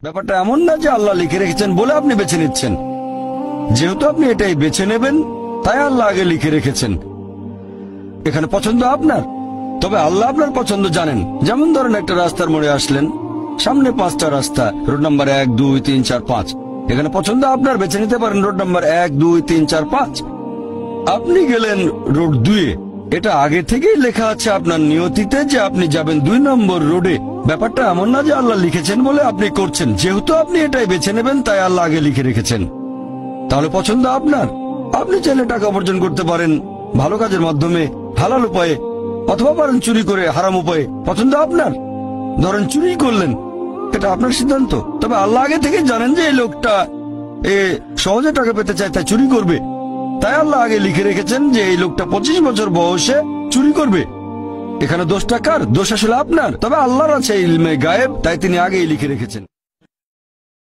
ব্যাপারটা এমন না যে আল্লাহ লিখে রেখেছেন বলে আপনি বেছে নিচ্ছেন। যেহেতু আপনি এটাই বেছে নেবেন, তাই আল্লাহ আগে লিখে রেখেছেন। এখানে পছন্দ আপনার, তবে আল্লাহ আপনার পছন্দ জানেন। যেমন ধরেন, একটা রাস্তার মোড়ে আসলেন, সামনে 5টা রাস্তা, রোড নাম্বার 1, 2, 3, 4, 5। এখানে পছন্দ আপনার, বেছে নিতে পারেন রোড নাম্বার 1, 2, 3, 4, 5। আপনি গেলেন রোড 2-এ। এটা আগে থেকেই লেখা আছে আপনার নিয়তিতে যে আপনি যাবেন 2 নম্বর রোডে। ব্যাপারটা এমন না যে আল্লাহ লিখেছেন বলে আপনি করছেন। যেহেতু আপনি এটাই বেছে নেবেন, তাই আল্লাহ আগে লিখে রেখেছেন। তাহলে পছন্দ আপনার। আপনি চাইলে টাকা উপার্জন করতে পারেন ভালো কাজের মাধ্যমে, হালাল উপায়ে, অথবা পারেন চুরি করে, হারাম উপায়ে। পছন্দ আপনার। ধরেন চুরি করলেন, এটা আপনার সিদ্ধান্ত। তবে আল্লাহ আগে থেকে জানেন যে এই লোকটা সহজে টাকা পেতে চায়, তাই চুরি করবে। তাই আল্লাহ আগে লিখে রেখেছেন যে এই লোকটা 25 বছর বয়সে চুরি করবে। এখানে দোষটা কার? দোষ আসলে আপনার। তবে আল্লাহর আছে ইলমে গায়েব, তাই তিনি আগেই লিখে রেখেছেন।